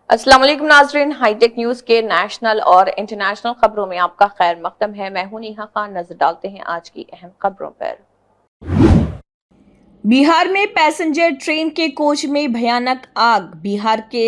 अस्सलाम वालेकुम नाजरीन, हाईटेक न्यूज के नेशनल और इंटरनेशनल खबरों में आपका खैर मकदम है। मैं हूं नेहा खान। नजर डालते हैं आज की अहम खबरों पर। बिहार में पैसेंजर ट्रेन के कोच में भयानक आग। बिहार के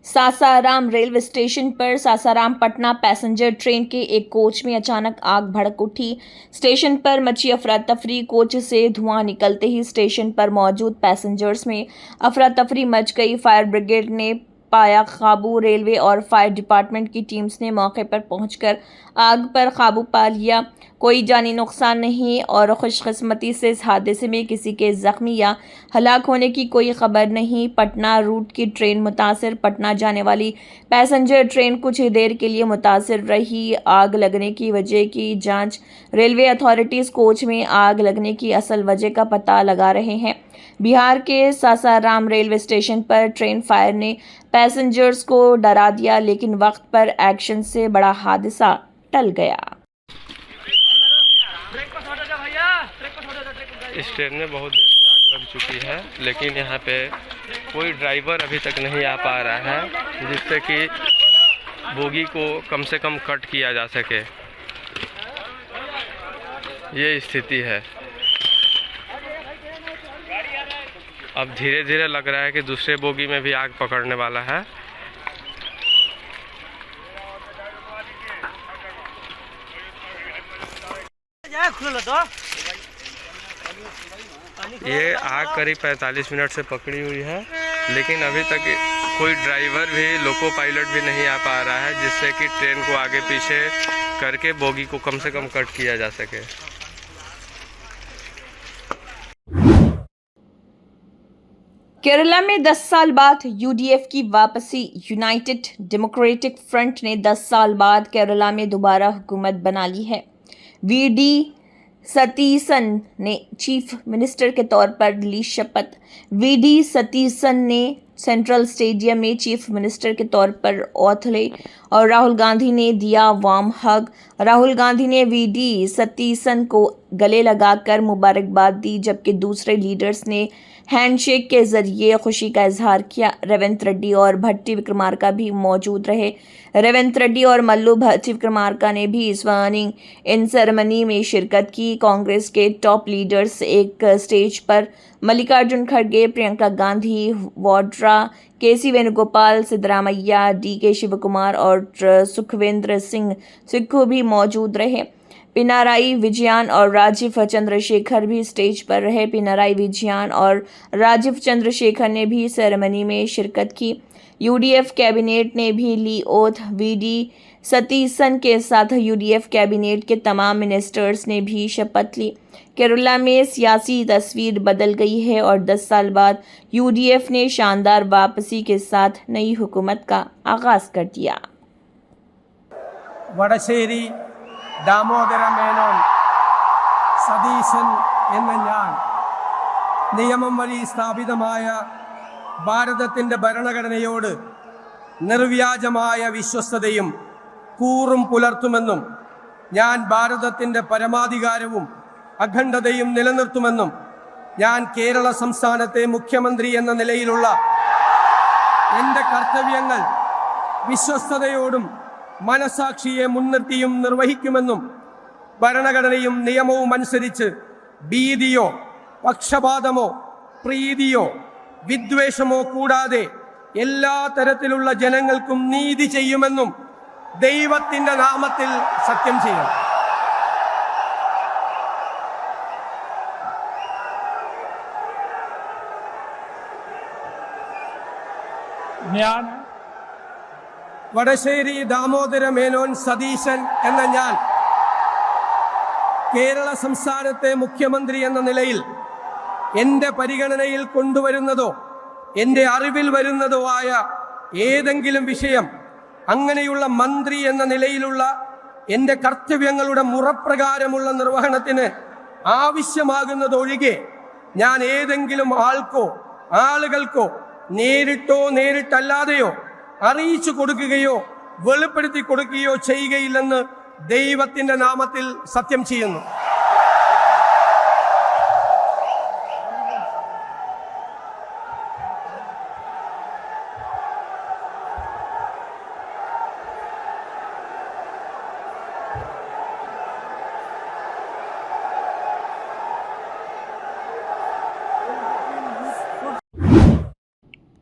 सासाराम रेलवे स्टेशन पर सासाराम पटना पैसेंजर ट्रेन के एक कोच में अचानक आग भड़क उठी। स्टेशन पर मची अफरा तफरी। कोच से धुआं निकलते ही स्टेशन पर मौजूद पैसेंजर्स में अफरा तफरी मच गई। फायर ब्रिगेड ने पाया काबू। रेलवे और फायर डिपार्टमेंट की टीम्स ने मौके पर पहुंचकर आग पर काबू पा लिया। कोई जानी नुकसान नहीं और खुशकिस्मती से इस हादसे में किसी के जख्मी या हलाक होने की कोई खबर नहीं। पटना रूट की ट्रेन मुतासिर। पटना जाने वाली पैसेंजर ट्रेन कुछ ही देर के लिए मुतासिर रही। आग लगने की वजह की जांच रेलवे अथॉरिटीज कोच में आग लगने की असल वजह का पता लगा रहे हैं। बिहार के सासाराम रेलवे स्टेशन पर ट्रेन फायर ने पैसेंजर्स को डरा दिया, लेकिन वक्त पर एक्शन से बड़ा हादसा टल गया। इस ट्रेन में बहुत देर से आग लग चुकी है, लेकिन यहाँ पे कोई ड्राइवर अभी तक नहीं आ पा रहा है, जिससे कि बोगी को कम से कम कट किया जा सके। ये स्थिति है। अब धीरे धीरे लग रहा है कि दूसरे बोगी में भी आग पकड़ने वाला है। ये आग करीब 45 मिनट से पकड़ी हुई है, लेकिन अभी तक कोई ड्राइवर भी, लोको पायलट भी नहीं आ पा रहा है, जिससे कि ट्रेन को आगे पीछे करके बोगी को कम से कम कट किया जा सके। केरला में 10 साल बाद यूडीएफ की वापसी। यूनाइटेड डेमोक्रेटिक फ्रंट ने 10 साल बाद केरला में दोबारा हुकूमत बना ली है। वीडी सतीसन ने चीफ मिनिस्टर के तौर पर ली शपथ। वीडी सतीसन ने सेंट्रल स्टेडियम में चीफ मिनिस्टर के तौर पर ओथ ली और राहुल गांधी ने दिया वार्म हग। राहुल गांधी ने वीडी सतीसन को गले लगाकर मुबारकबाद दी, जबकि दूसरे लीडर्स ने हैंडशेक के जरिए खुशी का इजहार किया। रेवंत रेड्डी और भट्टी विक्रमार्का भी मौजूद रहे। रेवंत रेड्डी और मल्लू भट्टी विक्रमार्का ने भी स्वर्निंग इन सेरेमनी में शिरकत की। कांग्रेस के टॉप लीडर्स एक स्टेज पर मल्लिकार्जुन खड़गे, प्रियंका गांधी वाड्रा, केसी वेणुगोपाल, सिद्धरामैया, डीके शिवकुमार और सुखविंदर सिंह सुक्खू भी मौजूद रहे। पिनाराई विजयन और राजीव चंद्रशेखर भी स्टेज पर रहे। पिनाराई विजयन और राजीव चंद्रशेखर ने भी सेरेमनी में शिरकत की। यूडीएफ कैबिनेट ने भी ली ओथ। वीडी सतीसन के साथ यूडीएफ कैबिनेट के तमाम मिनिस्टर्स ने भी शपथ ली। केरला में सियासी तस्वीर बदल गई है और 10 साल बाद यूडीएफ ने शानदार वापसी के साथ नई हुकूमत का आगाज कर दिया। വടശ്ശേരി ദാമോദര മേനോൻ സതീശൻ എന്ന ഞാൻ നിയമം വഴി സ്ഥാപിതമായ ഭാരതത്തിൻ്റെ ഭരണഘടനയോട് നിർവ്യാജമായ വിശ്വസ്തതയും കൂറും പുലർത്തുമെന്നും ഞാൻ ഭാരതത്തിൻ്റെ പരമാധികാരവും അഖണ്ഡതയും നിലനിർത്തുമെന്നും ഞാൻ കേരള സംസ്ഥാനത്തെ മുഖ്യമന്ത്രി എന്ന നിലയിലുള്ള എൻ്റെ കർത്തവ്യങ്ങൾ വിശ്വസ്തതയോടും മനസാക്ഷിയെ മുൻനിർത്തിയും നിർവഹിക്കുമെന്നും ഭരണഘടനയും നിയമവും അനുസരിച്ച് ഭീതിയോ പക്ഷപാതമോ പ്രീതിയോ വിദ്വേഷമോ കൂടാതെ എല്ലാ തരത്തിലുള്ള ജനങ്ങൾക്കും നീതി ചെയ്യുമെന്നും ദൈവത്തിൻ്റെ നാമത്തിൽ സത്യം ചെയ്യും. ഞാൻ വടശ്ശേരി ദാമോദര മേനോൻ സതീശൻ എന്ന ഞാൻ കേരള സംസ്ഥാനത്തെ മുഖ്യമന്ത്രി എന്ന നിലയിൽ എൻ്റെ പരിഗണനയിൽ കൊണ്ടുവരുന്നതോ എൻ്റെ അറിവിൽ വരുന്നതോ ആയ ഏതെങ്കിലും വിഷയം അങ്ങനെയുള്ള മന്ത്രി എന്ന നിലയിലുള്ള എൻ്റെ കർത്തവ്യങ്ങളുടെ മുറപ്രകാരമുള്ള നിർവഹണത്തിന് ആവശ്യമാകുന്നതൊഴികെ ഞാൻ ഏതെങ്കിലും ആൾക്കോ ആളുകൾക്കോ നേരിട്ടോ നേരിട്ടല്ലാതെയോ അറിയിച്ചു കൊടുക്കുകയോ വെളിപ്പെടുത്തി കൊടുക്കുകയോ ചെയ്യുകയില്ലെന്ന് ദൈവത്തിൻ്റെ നാമത്തിൽ സത്യം ചെയ്യുന്നു.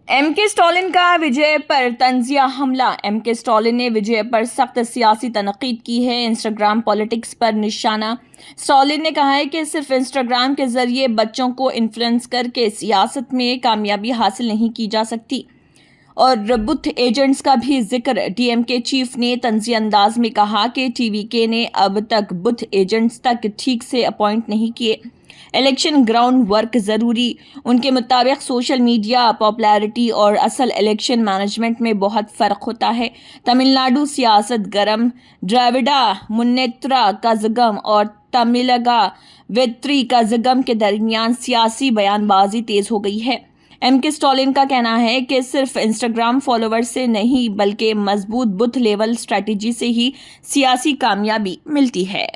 एमके स्टॉलिन का विजय पर तंजिया हमला। एमके स्टॉलिन ने विजय पर सख्त सियासी तनकीद की है। इंस्टाग्राम पॉलिटिक्स पर निशाना। स्टॉलिन ने कहा है कि सिर्फ इंस्टाग्राम के जरिए बच्चों को इन्फ्लुएंस करके सियासत में कामयाबी हासिल नहीं की जा सकती। और बुथ एजेंट्स का भी जिक्र। डीएमके चीफ ने तंजी अंदाज में कहा कि टीवीके ने अब तक बुथ एजेंट्स तक ठीक से अपॉइंट नहीं किए। इलेक्शन ग्राउंड वर्क जरूरी। उनके मुताबिक सोशल मीडिया पॉपुलैरिटी और असल इलेक्शन मैनेजमेंट में बहुत फर्क होता है। तमिलनाडु सियासत गरम। द्रविड़ा मुन्नेत्रा कज़गम और तमिलगा वेत्री कज़गम के दरमियान सियासी बयानबाजी तेज हो गई है। एमके स्टॉलिन का कहना है कि सिर्फ इंस्टाग्राम फॉलोवर्स से नहीं बल्कि मजबूत बूथ लेवल स्ट्रेटजी से ही सियासी कामयाबी मिलती है।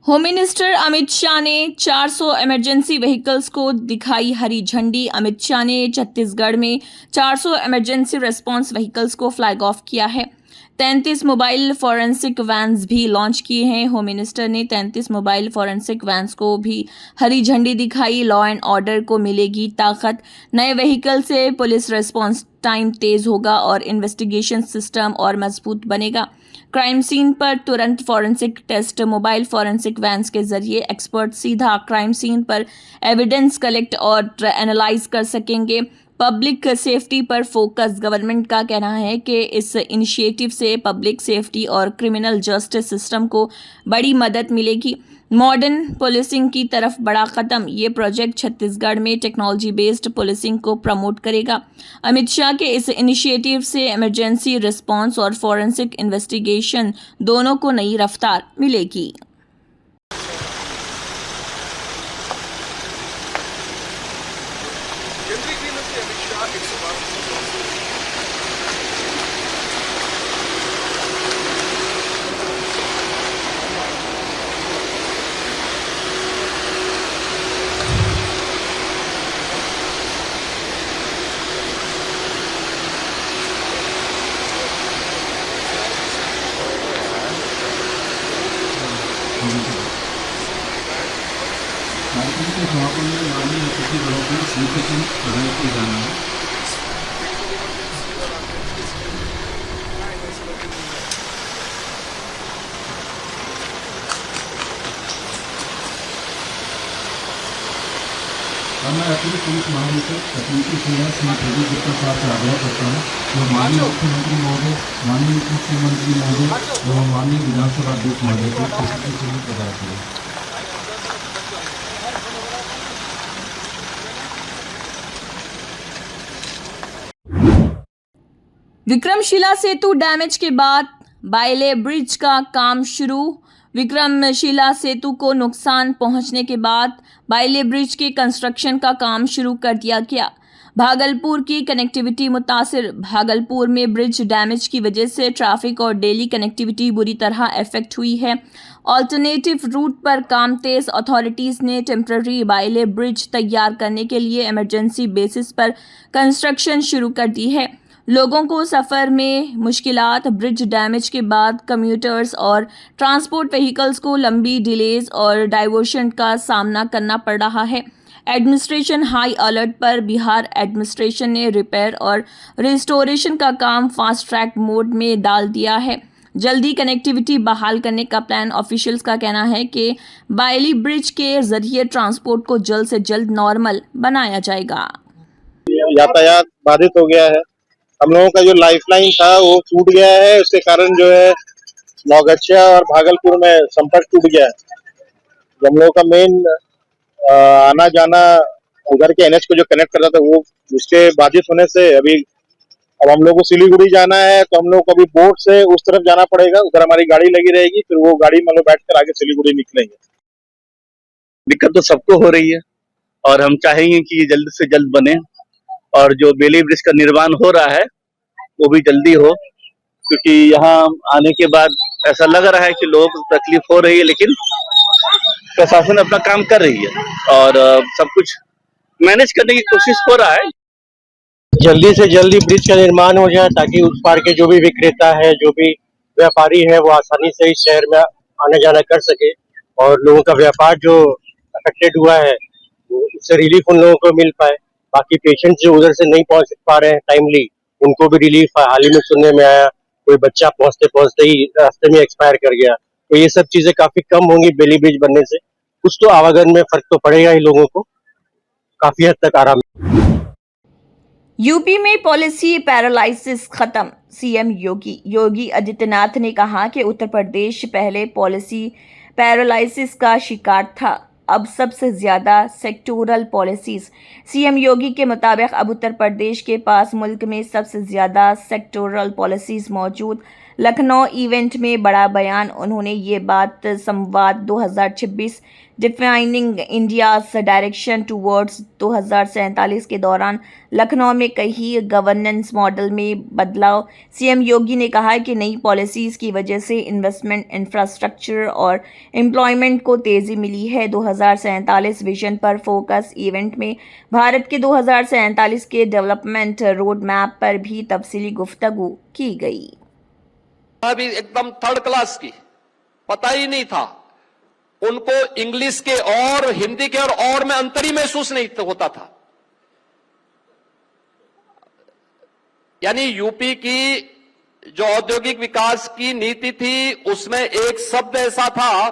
होम मिनिस्टर अमित शाह ने 400 इमरजेंसी व्हीकल्स को दिखाई हरी झंडी। अमित शाह ने छत्तीसगढ़ में 400 इमरजेंसी रिस्पांस व्हीकल्स को फ्लैग ऑफ किया है। 33 मोबाइल फॉरेंसिक वैन्स भी लॉन्च किए हैं। होम मिनिस्टर ने 33 मोबाइल फॉरेंसिक वैन्स को भी हरी झंडी दिखाई। लॉ एंड ऑर्डर को मिलेगी ताकत। नए व्हीकल से पुलिस रिस्पांस टाइम तेज होगा और इन्वेस्टिगेशन सिस्टम और मजबूत बनेगा। क्राइम सीन पर तुरंत forensic test. Mobile forensic vans के जरिए एक्सपर्ट सीधा क्राइम सीन पर एविडेंस कलेक्ट और एनालाइज कर सकेंगे। पब्लिक सेफ्टी पर फोकस। गवर्नमेंट का कहना है कि इस इनिशिएटिव से पब्लिक सेफ्टी और क्रिमिनल जस्टिस सिस्टम को बड़ी मदद मिलेगी। मॉडर्न पुलिसिंग की तरफ बड़ा कदम। ये प्रोजेक्ट छत्तीसगढ़ में टेक्नोलॉजी बेस्ड पुलिसिंग को प्रमोट करेगा। अमित शाह के इस इनिशिएटिव से इमरजेंसी रिस्पांस और फॉरेंसिक इन्वेस्टिगेशन दोनों को नई रफ्तार मिलेगी। केंद्रीय गृह मंत्री अमित शाह 112 कार्यक्रम के समापन में माननीय अतिथि गणों को श्रीकृष्ण प्रदान किए जाना है। और मैं अतिरिक्त पुलिस महानिरीक्षक तकनीकी सेवा श्री प्रदीप गुप्ता साहब से आग्रह करता हूँ जो माननीय मुख्यमंत्री महोदय, माननीय उप मुख्यमंत्री महोदय एवं माननीय विधानसभा अध्यक्ष महोदय को प्रस्तुति के लिए प्रदान करें। विक्रमशिला सेतु डैमेज के बाद बायले ब्रिज का काम शुरू। विक्रमशिला सेतु को नुकसान पहुंचने के बाद बायले ब्रिज के कंस्ट्रक्शन का काम शुरू कर दिया गया। भागलपुर की कनेक्टिविटी मुतासिर। भागलपुर में ब्रिज डैमेज की वजह से ट्रैफिक और डेली कनेक्टिविटी बुरी तरह अफेक्ट हुई है। ऑल्टरनेटिव रूट पर काम तेज। अथॉरिटीज ने टेम्पररी बायले ब्रिज तैयार करने के लिए इमरजेंसी बेसिस पर कंस्ट्रक्शन शुरू कर दी है। लोगों को सफ़र में मुश्किलात। ब्रिज डैमेज के बाद कम्यूटर्स और ट्रांसपोर्ट व्हीकल्स को लंबी डिलेज और डाइवर्शन का सामना करना पड़ रहा है। एडमिनिस्ट्रेशन हाई अलर्ट पर। बिहार एडमिनिस्ट्रेशन ने रिपेयर और रिस्टोरेशन का काम फास्ट ट्रैक मोड में डाल दिया है। जल्दी कनेक्टिविटी बहाल करने का प्लान। ऑफिशियल्स का कहना है कि बायली ब्रिज के जरिए ट्रांसपोर्ट को जल्द से जल्द नॉर्मल बनाया जाएगा। यातायात बाधित हो गया है। हम लोगों का जो लाइफलाइन था वो टूट गया है। उसके कारण जो है नौगछिया और भागलपुर में संपर्क टूट गया है। हम लोगों का मेन आना जाना उधर के एनएच को जो कनेक्ट करता था वो उसके बाधित होने से अभी अब हम लोग को सिलीगुड़ी जाना है तो हम लोग को अभी बोट से उस तरफ जाना पड़ेगा। उधर हमारी गाड़ी लगी रहेगी, फिर वो गाड़ी में लोग बैठ कर आगे सिलीगुड़ी निकलेंगे। दिक्कत तो सबको हो रही है और हम चाहेंगे कि ये जल्द से जल्द बने और जो बेली ब्रिज का निर्माण हो रहा है वो भी जल्दी हो, क्योंकि यहाँ आने के बाद ऐसा लग रहा है कि लोगों को तकलीफ हो रही है, लेकिन प्रशासन अपना काम कर रही है और सब कुछ मैनेज करने की कोशिश हो रहा है। जल्दी से जल्दी ब्रिज का निर्माण हो जाए ताकि उस पार के जो भी विक्रेता है, जो भी व्यापारी है, वो आसानी से इस शहर में आना जाना कर सके और लोगों का व्यापार जो अफेक्टेड हुआ है उससे रिलीफ उन लोगों को मिल पाए। बाकी पेशेंट जो उधर से नहीं पहुंच पा रहे हैं टाइमली, उनको भी रिलीफ हाल ही में सुनने में आया, कोई बच्चा पहुंचते पहुंचते ही रास्ते में एक्सपायर कर गया। तो ये सब चीजें काफी कम होंगी बेली ब्रिज बनने से। कुछ तो आवागमन में फर्क तो पड़ेगा ही, लोगों को काफी हद तक आराम। यूपी में पॉलिसी पैरालिसिस खत्म। सीएम योगी आदित्यनाथ ने कहा कि उत्तर प्रदेश पहले पॉलिसी पैरालिसिस का शिकार था, अब सबसे ज्यादा सेक्टोरल पॉलिसीज। सीएम योगी के मुताबिक अब उत्तर प्रदेश के पास मुल्क में सबसे ज्यादा सेक्टोरल पॉलिसीज मौजूद। लखनऊ इवेंट में बड़ा बयान। उन्होंने ये बात संवाद 2026 डिफाइनिंग इंडियाज डायरेक्शन टूवर्ड्स 2047 के दौरान लखनऊ में कही। गवर्नेंस मॉडल में बदलाव। सीएम योगी ने कहा कि नई पॉलिसीज की वजह से इन्वेस्टमेंट, इंफ्रास्ट्रक्चर और एम्प्लॉयमेंट को तेजी मिली है। 2047 विजन पर फोकस। इवेंट में भारत के 2047 के डेवलपमेंट रोड मैप पर भी तफसीली गुफ्तगू की गई। भी एकदम थर्ड क्लास की, पता ही नहीं था उनको। इंग्लिश के और हिंदी के और में अंतर ही महसूस नहीं होता था। यानी यूपी की जो औद्योगिक विकास की नीति थी उसमें एक शब्द ऐसा था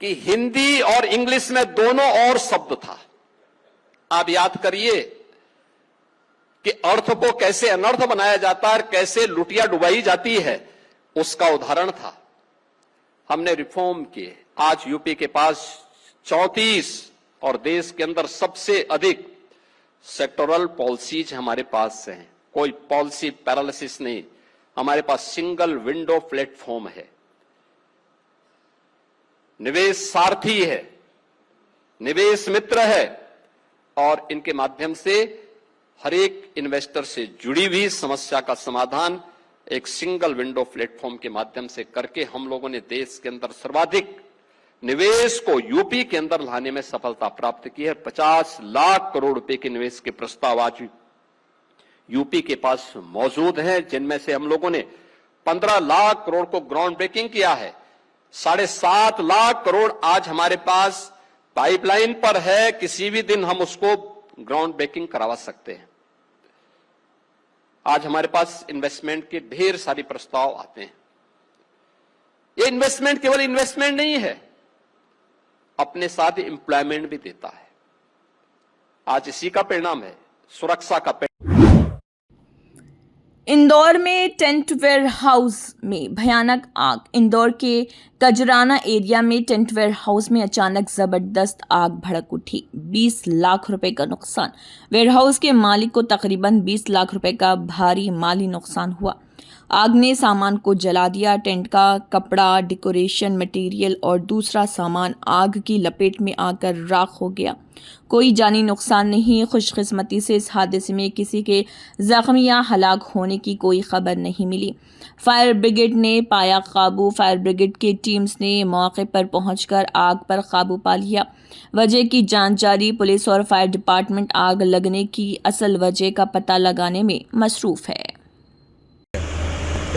कि हिंदी और इंग्लिश में दोनों और शब्द था। आप याद करिए कि अर्थ को कैसे अनर्थ बनाया जाता है और कैसे लुटिया डुबाई जाती है, उसका उदाहरण था। हमने रिफॉर्म किए। आज यूपी के पास 34 और देश के अंदर सबसे अधिक सेक्टोरल पॉलिसीज हमारे पास हैं। कोई पॉलिसी पैरालिसिस नहीं, हमारे पास सिंगल विंडो प्लेटफॉर्म है। निवेश सारथी है, निवेश मित्र है, और इनके माध्यम से हर एक इन्वेस्टर से जुड़ी हुई समस्या का समाधान एक सिंगल विंडो प्लेटफॉर्म के माध्यम से करके हम लोगों ने देश के अंदर सर्वाधिक निवेश को यूपी के अंदर लाने में सफलता प्राप्त की है। 50 लाख करोड़ रुपए के निवेश के प्रस्ताव आज यूपी के पास मौजूद हैं, जिनमें से हम लोगों ने 15 लाख करोड़ को ग्राउंड ब्रेकिंग किया है। 7.5 लाख करोड़ आज हमारे पास पाइपलाइन पर है, किसी भी दिन हम उसको ग्राउंड ब्रेकिंग करवा सकते हैं। आज हमारे पास इन्वेस्टमेंट के ढेर सारे प्रस्ताव आते हैं। ये इन्वेस्टमेंट केवल इन्वेस्टमेंट नहीं है, अपने साथ एम्प्लॉयमेंट भी देता है। आज इसी का परिणाम है, सुरक्षा का परिणाम। इंदौर में टेंट वेयर हाउस में भयानक आग। इंदौर के कजराना एरिया में टेंट वेयर हाउस में अचानक जबरदस्त आग भड़क उठी। 20 लाख रुपए का नुकसान। वेयर हाउस के मालिक को तकरीबन 20 लाख रुपए का भारी माली नुकसान हुआ। आग ने सामान को जला दिया। टेंट का कपड़ा, डेकोरेशन मटेरियल और दूसरा सामान आग की लपेट में आकर राख हो गया। कोई जानी नुकसान नहीं। खुशकिस्मती से इस हादसे में किसी के जख्मी या हलाक होने की कोई खबर नहीं मिली। फायर ब्रिगेड ने पाया काबू। फायर ब्रिगेड की टीम्स ने मौके पर पहुंचकर आग पर काबू पा लिया। वजह की जांच जारी। पुलिस और फायर डिपार्टमेंट आग लगने की असल वजह का पता लगाने में मसरूफ है।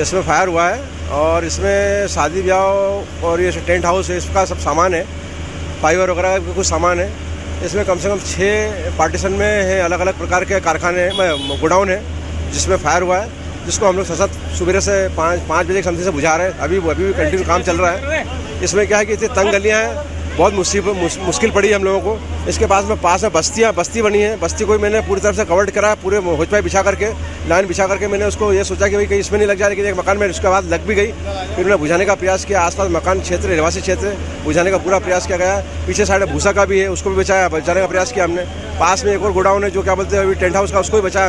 इसमें फायर हुआ है और इसमें शादी ब्याह और ये टेंट हाउस है, इसका सब सामान है, फाइबर वगैरह का कुछ सामान है। इसमें कम से कम 6 पार्टीशन में है, अलग अलग प्रकार के कारखाने गोडाउन है जिसमें फायर हुआ है, जिसको हम लोग सतत सुबह से 5 बजे समझे से बुझा रहे हैं। अभी भी कंटिन्यू काम चल रहा है। इसमें क्या है कि इतनी तंग गलियाँ हैं, बहुत मुश्किल पड़ी है हम लोगों को। इसके पास में बस्ती बनी है। बस्ती को मैंने पूरी तरफ से कवर्ड करा, पूरे होचपाई बिछा करके, लाइन बिछा करके मैंने उसको ये सोचा कि भाई कहीं इसमें नहीं लग जाए, लेकिन एक मकान में उसके बाद लग भी गई। फिर उन्होंने बुझाने का प्रयास किया। आसपास मकान क्षेत्र, रहवासी क्षेत्र, बुझाने का पूरा प्रयास किया गया। पीछे साइड भूसा का भी है, उसको भी बचाने का प्रयास किया हमने। पास में एक और गोडाउन है जो क्या बोलते हैं अभी टेंट हाउस का, उसको भी बचाया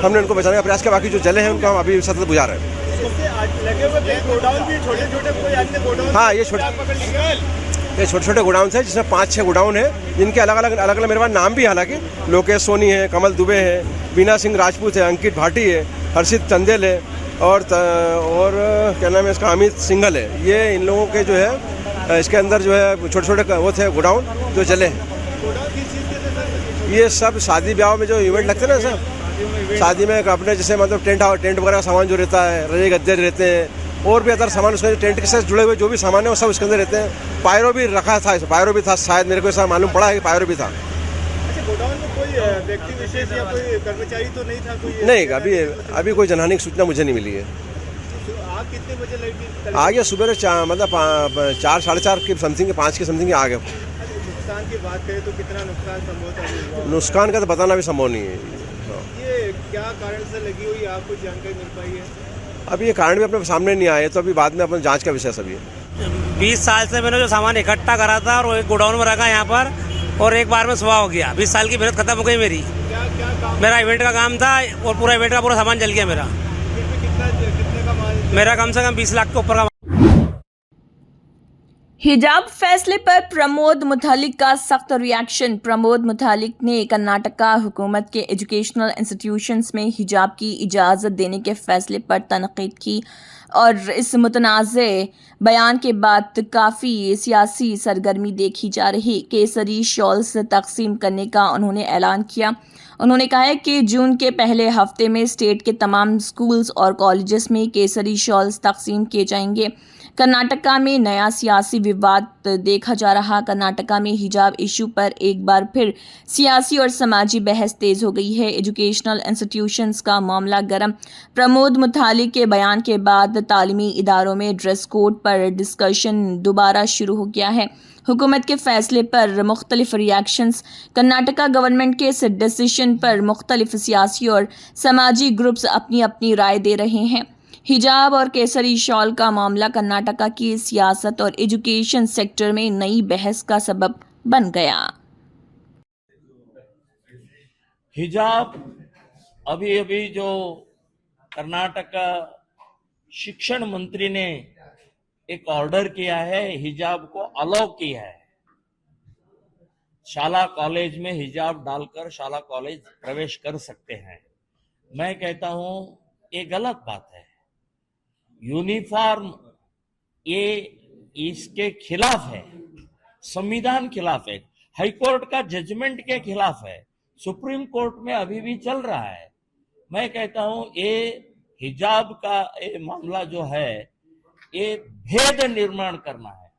हमने उनको बचाने का प्रयास किया। बाकी जो जले हैं उनको हम अभी सतत बुझा रहे हैं। हाँ, ये छोटे छोटे गोडाउन है, जिसमें 5-6 गोडाउन है, जिनके अलग अलग मेरे पास नाम भी है। हालांकि लोकेश सोनी है, कमल दुबे है, बीना सिंह राजपूत है, अंकित भाटी है, हर्षित चंदेल है और क्या नाम है इसका, अमित सिंघल है। ये इन लोगों के जो है इसके अंदर जो है छोटे छोटे वो थे गोडाउन जो जले हैं। ये सब शादी ब्याह में जो इवेंट लगते हैं ना सर, शादी में अपने जैसे मतलब टेंट वगैरह का सामान जो रहता है, रजे गद्दे रहते हैं और भी अदर सामान उसके टेंट के साथ जुड़े हुए जो भी सामान है वो सब उसके अंदर रहते हैं। पायरो भी रखा था, पायरो भी था, शायद मेरे को ऐसा मालूम पड़ा है कि पायरो भी था। अच्छा, गोडाउन में कोई व्यक्ति विशेष या कोई कर्मचारी तो नहीं था? कोई नहीं, अभी कोई जनहानि की सूचना मुझे नहीं मिली है। आग कितने बजे लगी? आगे सुबह मतलब 4, 4:30 के समथिंग, 5 के समथिंग आ गए। नुकसान की बात करें तो कितना नुकसान संभव था? नुकसान का तो बताना भी संभव नहीं है। ये क्या कारण से लगी हुई, आपको जानकारी मिल पाई है? अभी ये कारण भी अपने सामने नहीं आए, तो अभी बाद में अपन जांच का विषय सभी है। 20 साल से मैंने जो सामान इकट्ठा करा था और एक गोडाउन में रखा यहाँ पर, और एक बार में सुबह हो गया। 20 साल की मेहनत खत्म हो गई मेरी। क्या काम? मेरा इवेंट का काम था और पूरा इवेंट का पूरा सामान जल गया मेरा। कितने का माल? मेरा कम से कम 20 लाख के ऊपर का। हिजाब फैसले पर प्रमोद मुतालिक का सख्त रिएक्शन। प्रमोद मुतालिक ने कर्नाटका हुकूमत के एजुकेशनल इंस्टीट्यूशंस में हिजाब की इजाज़त देने के फैसले पर तनकीद की और इस मुतनाज़े बयान के बाद काफ़ी सियासी सरगर्मी देखी जा रही। केसरी शॉल्स तकसीम करने का उन्होंने ऐलान किया उन्होंने कहा है कि जून के पहले हफ्ते में स्टेट के तमाम स्कूल्स और कॉलेजेस में केसरी शॉल्स तकसीम किए जाएंगे। कर्नाटका में नया सियासी विवाद देखा जा रहा। कर्नाटका में हिजाब इशू पर एक बार फिर सियासी और समाजी बहस तेज हो गई है। एजुकेशनल इंस्टीट्यूशंस का मामला गर्म। प्रमोद मुथालिक के बयान के बाद तालीमी इदारों में ड्रेस कोड पर डिस्कशन दोबारा शुरू हो गया है। हुकूमत के फैसले पर मुख्तलिफ रिएक्शंस। कर्नाटका गवर्नमेंट के इस डिसीजन पर मुख्तलिफ सियासी और समाजी ग्रुप्स अपनी अपनी राय दे रहे हैं। हिजाब और केसरी शॉल का मामला कर्नाटका की सियासत और एजुकेशन सेक्टर में नई बहस का सबब बन गया। हिजाब अभी अभी जो कर्नाटक शिक्षण मंत्री ने एक ऑर्डर किया है, हिजाब को अलाउ किया है। शाला कॉलेज में हिजाब डालकर शाला कॉलेज प्रवेश कर सकते हैं। मैं कहता हूं ये गलत बात है। यूनिफॉर्म ये इसके खिलाफ है, संविधान खिलाफ है, हाईकोर्ट का जजमेंट के खिलाफ है, सुप्रीम कोर्ट में अभी भी चल रहा है। मैं कहता हूं ये हिजाब का ये मामला जो है ये भेद निर्माण करना है,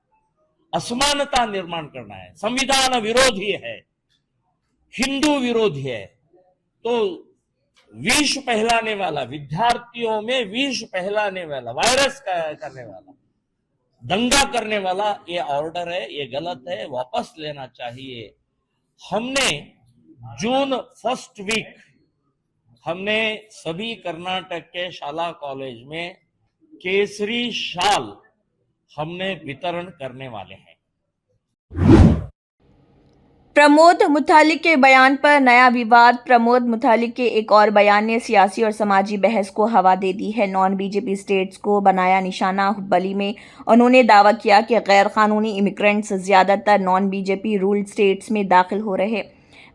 असमानता निर्माण करना है, संविधान विरोधी है, हिंदू विरोधी है। तो विष फैलाने वाला, विद्यार्थियों में विष फैलाने वाला, वायरस करने वाला, दंगा करने वाला ये ऑर्डर है, ये गलत है, वापस लेना चाहिए। हमने जून फर्स्ट वीक हमने सभी कर्नाटक के शाला कॉलेज में केसरी शाल हमने वितरण करने वाले हैं। प्रमोद मुथालिक के बयान पर नया विवाद। प्रमोद मुथालिक के एक और बयान ने सियासी और समाजी बहस को हवा दे दी है। नॉन बीजेपी स्टेट्स को बनाया निशाना। हुब्बली में उन्होंने दावा किया कि गैर कानूनी इमिग्रेंट्स ज्यादातर नॉन बीजेपी रूल्ड स्टेट्स में दाखिल हो रहे।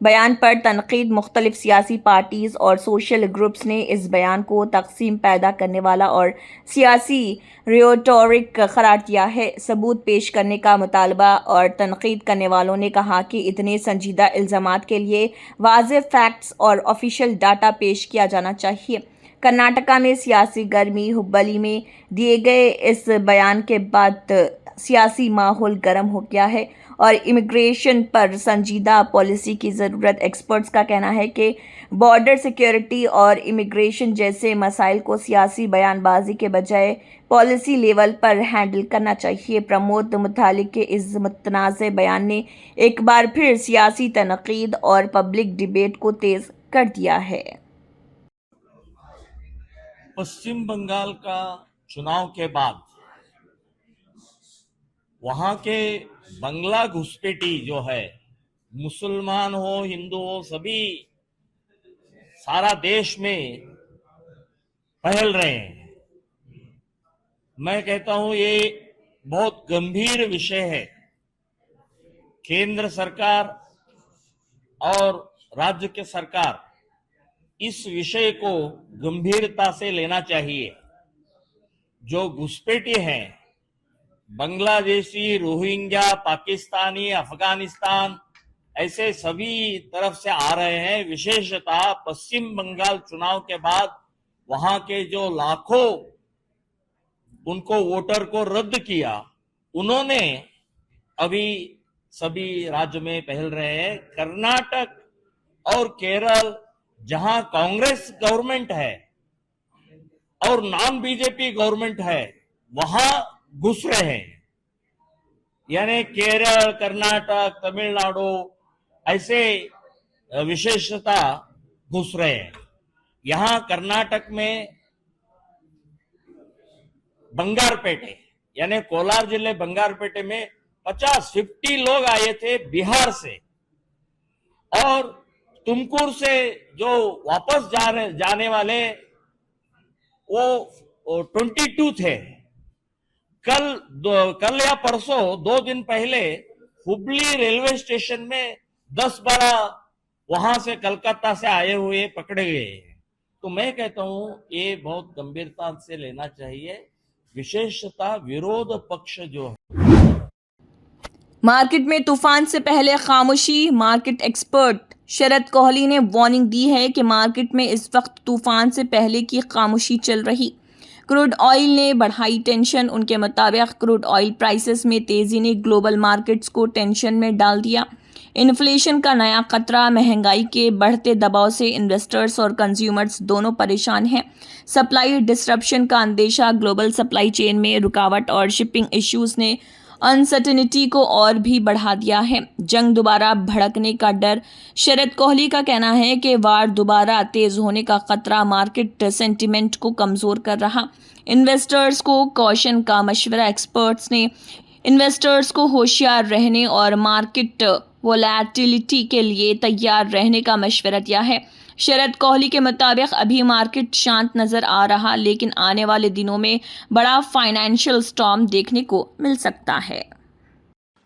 बयान पर तनकीद। मुख्तलिफ सियासी पार्टीज और सोशल ग्रुप्स ने इस बयान को तकसीम पैदा करने वाला और सियासी रियोटोरिक करार दिया है। सबूत पेश करने का मुतालबा और तनकीद करने वालों ने कहा कि इतने संजीदा इल्ज़ामात के लिए वाज़ेह फैक्ट्स और ऑफिशियल डाटा पेश किया जाना चाहिए। कर्नाटका में सियासी गर्मी। हुब्बली में दिए गए इस बयान के बाद सियासी माहौल गर्म हो गया है और इमिग्रेशन पर संजीदा पॉलिसी की ज़रूरत। एक्सपर्ट्स का कहना है कि बॉर्डर सिक्योरिटी और इमिग्रेशन जैसे मसाइल को सियासी बयानबाजी के बजाय पॉलिसी लेवल पर हैंडल करना चाहिए। प्रमोद मुथालिक के इस मुतनाज़ बयान ने एक बार फिर सियासी तनकीद और पब्लिक डिबेट को तेज़ कर दिया है। पश्चिम बंगाल का चुनाव के बाद वहां के बंगला घुसपैठी जो है, मुसलमान हो हिंदू हो, सभी सारा देश में फैल रहे हैं। मैं कहता हूं ये बहुत गंभीर विषय है। केंद्र सरकार और राज्य के सरकार इस विषय को गंभीरता से लेना चाहिए। जो घुसपैठी हैं, बांग्लादेशी, रोहिंग्या, पाकिस्तानी, अफगानिस्तान ऐसे सभी तरफ से आ रहे हैं। विशेषतः पश्चिम बंगाल चुनाव के बाद वहां के जो लाखों उनको वोटर को रद्द किया, उन्होंने अभी सभी राज्य में फैल रहे हैं। कर्नाटक और केरल जहां कांग्रेस गवर्नमेंट है और नॉन बीजेपी गवर्नमेंट है, वहां घुस रहे हैं। यानी केरल, कर्नाटक, तमिलनाडु ऐसे विशेषता घुस रहे हैं। यहां कर्नाटक में बंगारपेटे यानी कोलार जिले बंगारपेटे में 50 लोग आए थे बिहार से, और तुमकुर से जो वापस जाने वाले वो 22 थे। कल या परसों 2 दिन पहले हुबली रेलवे स्टेशन में 10-12 वहां से कलकत्ता से आए हुए पकड़े गए। तो मैं कहता हूं ये बहुत गंभीरता से लेना चाहिए। विशेषता विरोध पक्ष जो है। मार्केट में तूफान से पहले खामोशी। मार्केट एक्सपर्ट शरद कोहली ने वार्निंग दी है कि मार्केट में इस वक्त तूफान से पहले की खामोशी चल रही। क्रूड ऑयल ने बढ़ाई टेंशन। उनके मुताबिक क्रूड ऑयल प्राइसेस में तेजी ने ग्लोबल मार्केट्स को टेंशन में डाल दिया। इन्फ्लेशन का नया खतरा, महंगाई के बढ़ते दबाव से इन्वेस्टर्स और कंज्यूमर्स दोनों परेशान हैं। सप्लाई डिसरप्शन का अंदेशा, ग्लोबल सप्लाई चेन में रुकावट और शिपिंग इश्यूज ने अनसर्टेनिटी को और भी बढ़ा दिया है। जंग दोबारा भड़कने का डर। शरद कोहली का कहना है कि वार दोबारा तेज होने का खतरा मार्केट सेंटिमेंट को कमजोर कर रहा। इन्वेस्टर्स को कॉशन का मशवरा। एक्सपर्ट्स ने इन्वेस्टर्स को होशियार रहने और मार्केट वोलेटिलिटी के लिए तैयार रहने का मशवरा दिया है। शरद कोहली के मुताबिक अभी मार्केट शांत नजर आ रहा, लेकिन आने वाले दिनों में बड़ा फाइनेंशियल स्टॉर्म देखने को मिल सकता है।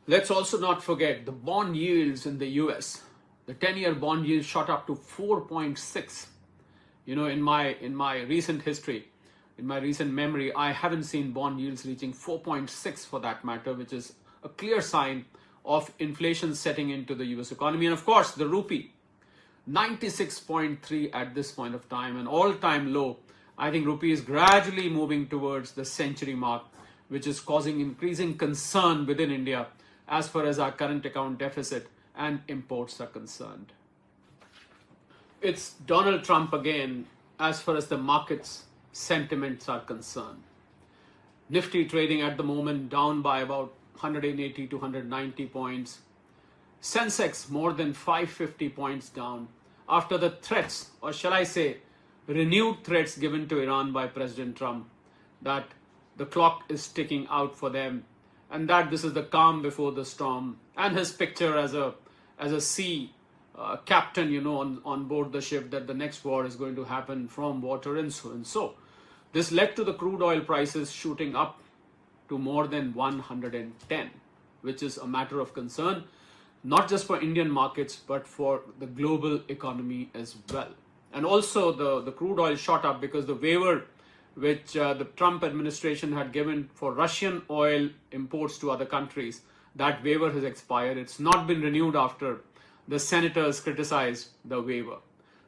Let's also not forget the bond yields in the US. The 10-year bond yield shot up to 4.6. You know, in my recent history, in my recent memory, I haven't seen bond yields reaching 4.6 for that matter, which is a clear sign of inflation setting into the US economy. And of course, the rupee, 96.3 at this point of time, an all-time low. I think rupee is gradually moving towards the century mark, which is causing increasing concern within India as far as our current account deficit and imports are concerned. It's Donald Trump again as far as the market's sentiments are concerned. Nifty trading at the moment down by about 180 to 190 points. Sensex more than 550 points down after the threats, or shall I say renewed threats given to Iran by President Trump that the clock is ticking out for them and that this is the calm before the storm, and his picture as a sea captain, you know, on board the ship, that the next war is going to happen from water and so and so. This led to the crude oil prices shooting up to more than 110, which is a matter of concern, not just for Indian markets, but for the global economy as well. And also the crude oil shot up because the waiver which the Trump administration had given for Russian oil imports to other countries, that waiver has expired. It's not been renewed after the senators criticized the waiver.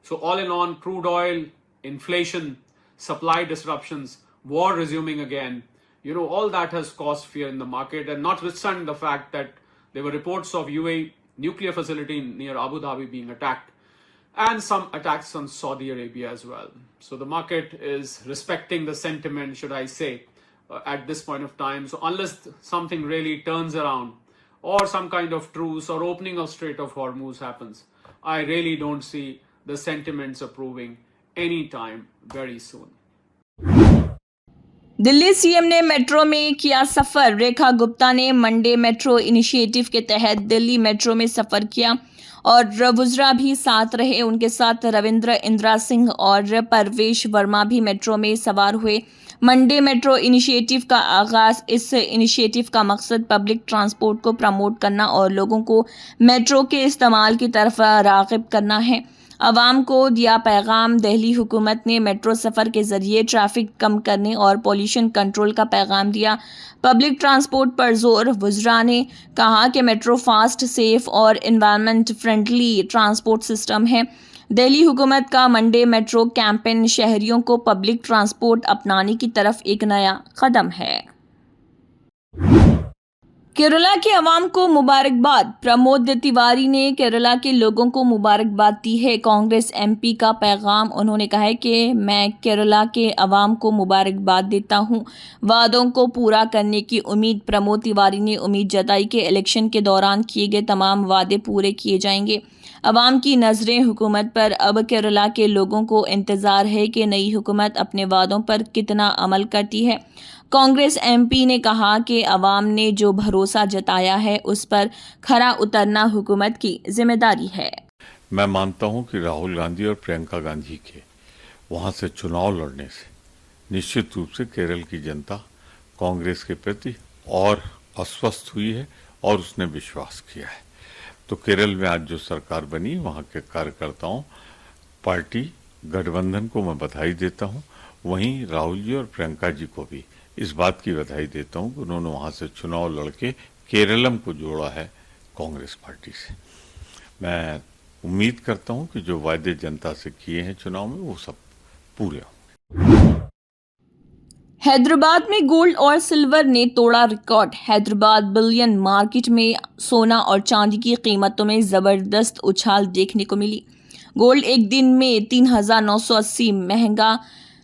So all in all, crude oil, inflation, supply disruptions, war resuming again, you know, all that has caused fear in the market. And notwithstanding the fact that there were reports of UAE nuclear facility near Abu Dhabi being attacked and some attacks on Saudi Arabia as well. So the market is respecting the sentiment, should I say, at this point of time. So unless something really turns around or some kind of truce or opening of Strait of Hormuz happens, I really don't see the sentiments approving anytime very soon. Delhi CM ने metro में किया सफर। रेखा गुप्ता ने Monday metro initiative के तहत Delhi metro में सफर किया और वुजरा भी साथ रहे। उनके साथ रविंद्र इंदिरा सिंह और परवेश वर्मा भी मेट्रो में सवार हुए। मंडे मेट्रो इनिशिएटिव का आगाज। इस इनिशिएटिव का मकसद पब्लिक ट्रांसपोर्ट को प्रमोट करना और लोगों को मेट्रो के इस्तेमाल की तरफ राग़िब करना है। अवाम को दिया पैगाम। दिल्ली हुकूमत ने मेट्रो सफ़र के ज़रिए ट्रैफिक कम करने और पॉल्यूशन कंट्रोल का पैगाम दिया। पब्लिक ट्रांसपोर्ट पर जोर। वुज़रा ने कहा कि मेट्रो फास्ट, सेफ और एनवायरनमेंट फ्रेंडली ट्रांसपोर्ट सिस्टम है। दिल्ली हुकूमत का मंडे मेट्रो कैंपेन शहरियों को पब्लिक ट्रांसपोर्ट अपनाने की तरफ एक नया कदम है। केरला के अवाम को मुबारकबाद। प्रमोद तिवारी ने केरला के लोगों को मुबारकबाद दी है। कांग्रेस एमपी का पैगाम। उन्होंने कहा है कि मैं केरला के अवाम को मुबारकबाद देता हूं। वादों को पूरा करने की उम्मीद। प्रमोद तिवारी ने उम्मीद जताई कि इलेक्शन के दौरान किए गए तमाम वादे पूरे किए जाएंगे। अवाम की नज़रें हुकूमत पर। अब केरला के लोगों को इंतज़ार है कि नई हुकूमत अपने वादों पर कितना अमल करती है। कांग्रेस एमपी ने कहा कि अवाम ने जो भरोसा जताया है उस पर खरा उतरना हुकूमत की जिम्मेदारी है। मैं मानता हूं कि राहुल गांधी और प्रियंका गांधी के वहां से चुनाव लड़ने से निश्चित रूप से केरल की जनता कांग्रेस के प्रति और आश्वस्त हुई है और उसने विश्वास किया है। तो केरल में आज जो सरकार बनी, वहां के कार्यकर्ताओं, पार्टी गठबंधन को मैं बधाई देता हूं। वहीं राहुल जी और प्रियंका जी को भी इस बात की बधाई देता हूं कि उन्होंने वहां से चुनाव लड़के केरलम को जोड़ा है कांग्रेस पार्टी से। मैं उम्मीद करता हूं कि जो वायदे जनता से किए हैं चुनाव में वो सब पूरे हों। हैदराबाद में गोल्ड और सिल्वर ने तोड़ा रिकॉर्ड। हैदराबाद बुलियन मार्केट में सोना और चांदी की कीमतों में जबरदस्त उछाल देखने को मिली। गोल्ड एक दिन में 3,980 महंगा।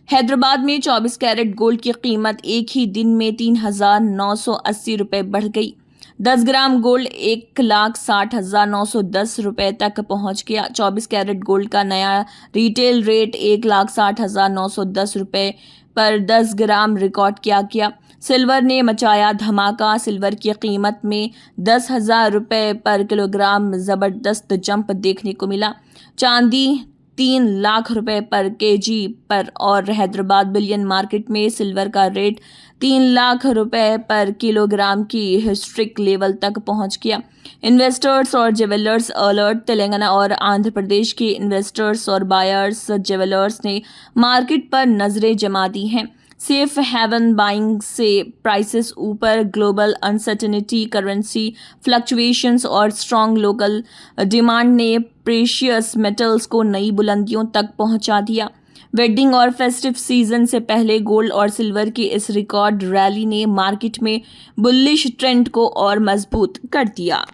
हैदराबाद में 24 कैरेट गोल्ड की कीमत एक ही दिन में 3,980 रुपये बढ़ गई। 10 ग्राम गोल्ड 1,60,910 रुपये तक पहुंच गया। 24 कैरेट गोल्ड का नया रिटेल रेट 1,60,910 रुपये पर 10 ग्राम रिकॉर्ड किया गया। सिल्वर ने मचाया धमाका। सिल्वर की कीमत में 10,000 रुपये पर किलोग्राम जबरदस्त जंप देखने को मिला। चांदी 3 लाख रुपए पर केजी पर और हैदराबाद बुलियन मार्केट में सिल्वर का रेट 3 लाख रुपए पर किलोग्राम की हिस्ट्रिक लेवल तक पहुंच गया। इन्वेस्टर्स और ज्वेलर्स अलर्ट। तेलंगाना और आंध्र प्रदेश के इन्वेस्टर्स और बायर्स ज्वेलर्स ने मार्केट पर नजरें जमा दी हैं। सेफ हेवन बाइंग से प्राइसेस ऊपर। ग्लोबल अनसर्टेनिटी, करेंसी फ्लक्चुएशंस और स्ट्रॉन्ग लोकल डिमांड ने प्रेशियस मेटल्स को नई बुलंदियों तक पहुंचा दिया। वेडिंग और फेस्टिव सीजन से पहले गोल्ड और सिल्वर की इस रिकॉर्ड रैली ने मार्केट में बुलिश ट्रेंड को और मजबूत कर दिया।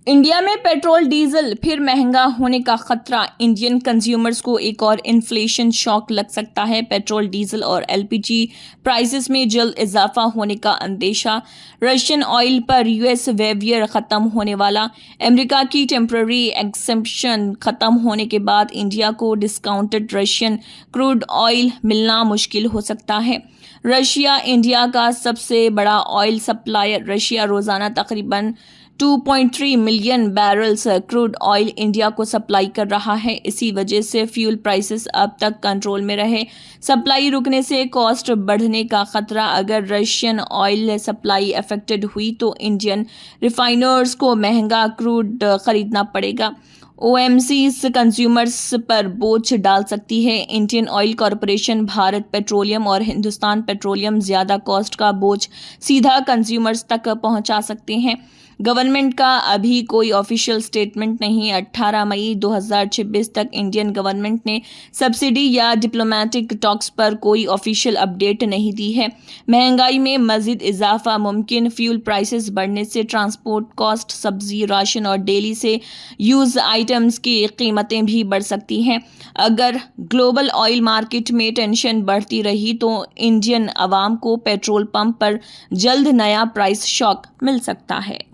इंडिया में पेट्रोल डीजल फिर महंगा होने का खतरा। इंडियन कंज्यूमर्स को एक और इन्फ्लेशन शॉक लग सकता है। पेट्रोल, डीजल और एलपीजी प्राइसेस में जल्द इजाफा होने का अंदेशा। रशियन ऑयल पर यूएस वेवियर खत्म होने वाला। अमेरिका की टेम्पररी एक्सेम्पशन खत्म होने के बाद इंडिया को डिस्काउंटेड रशियन क्रूड ऑयल मिलना मुश्किल हो सकता है। रशिया इंडिया का सबसे बड़ा ऑयल सप्लायर। रशिया रोजाना तकरीबन 2.3 million barrels crude oil India को सप्लाई कर रहा है। इसी वजह से फ्यूल प्राइसेस अब तक कंट्रोल में रहे। सप्लाई रुकने से कॉस्ट बढ़ने का खतरा। अगर रशियन ऑयल सप्लाई अफेक्टेड हुई तो इंडियन रिफाइनर्स को महंगा क्रूड खरीदना पड़ेगा। ओएमसी कंज्यूमर्स पर बोझ डाल सकती है। Indian oil corporation, Bharat petroleum और हिंदुस्तान पेट्रोलियम ज्यादा कॉस्ट का बोझ सीधा कंज्यूमर्स तक पहुंचा सकते हैं। गवर्नमेंट का अभी कोई ऑफिशियल स्टेटमेंट नहीं। 18 मई 2026 तक इंडियन गवर्नमेंट ने सब्सिडी या डिप्लोमेटिक टॉक्स पर कोई ऑफिशियल अपडेट नहीं दी है। महंगाई में मजीद इजाफा मुमकिन। फ्यूल प्राइसेस बढ़ने से ट्रांसपोर्ट कॉस्ट, सब्जी, राशन और डेली से यूज आइटम्स की कीमतें भी बढ़ सकती हैं। अगर ग्लोबल ऑयल मार्केट में टेंशन बढ़ती रही तो इंडियन अवाम को पेट्रोल पंप पर जल्द नया प्राइस शॉक मिल सकता है।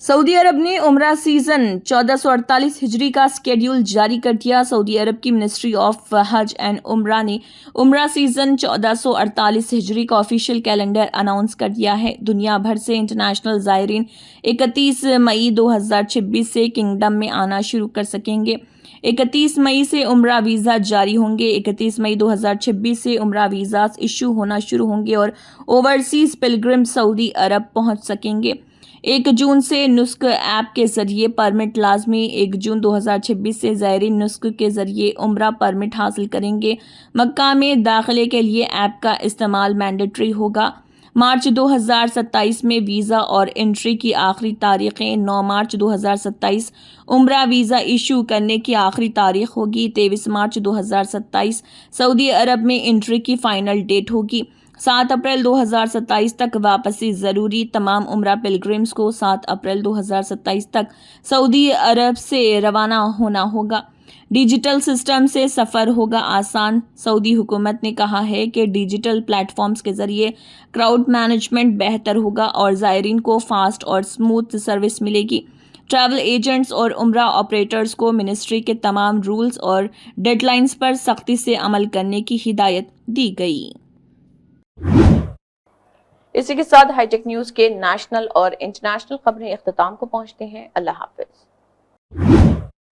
सऊदी अरब ने उम्रा सीजन 1448 हिजरी का स्केड्यूल जारी कर दिया। सऊदी अरब की मिनिस्ट्री ऑफ हज एंड उम्रा ने उम्रा सीजन 1448 हिजरी का ऑफिशियल कैलेंडर अनाउंस कर दिया है। दुनिया भर से इंटरनेशनल ज़ायरीन 31 मई 2026 से किंगडम में आना शुरू कर सकेंगे। 31 मई से उम्रा वीज़ा जारी होंगे। 31 मई 2026 से उम्रा वीज़ा इशू होना शुरू होंगे और ओवरसीज पिलग्रिम सऊदी अरब पहुंच सकेंगे। 1 जून से नुस्क ऐप के जरिए परमिट लाजमी। 1 जून 2026 से ज़ायरीन नुस्क के जरिए उम्रा परमिट हासिल करेंगे। मक्का में दाखिले के लिए ऐप का इस्तेमाल मैंडेटरी होगा। मार्च 2027 में वीज़ा और एंट्री की आखिरी तारीखें। 9 मार्च 2027 उम्रा वीज़ा इशू करने की आखिरी तारीख होगी। 23 मार्च 2027 सऊदी अरब में एंट्री की फाइनल डेट होगी। 7 अप्रैल 2027 तक वापसी ज़रूरी। तमाम उम्रा पिलग्रिम्स को 7 अप्रैल 2027 तक सऊदी अरब से रवाना होना होगा। डिजिटल सिस्टम से सफ़र होगा आसान। सऊदी हुकूमत ने कहा है कि डिजिटल प्लेटफॉर्म्स के ज़रिए क्राउड मैनेजमेंट बेहतर होगा और ज़ायरीन को फास्ट और स्मूथ सर्विस मिलेगी। ट्रैवल एजेंट्स और उम्रा ऑपरेटर्स को मिनिस्ट्री के तमाम रूल्स और डेडलाइंस पर सख्ती से अमल करने की हिदायत दी गई। इसी के साथ हाईटेक न्यूज़ के नेशनल और इंटरनेशनल खबरें इख्तिताम को पहुंचते हैं। अल्लाह हाफिज।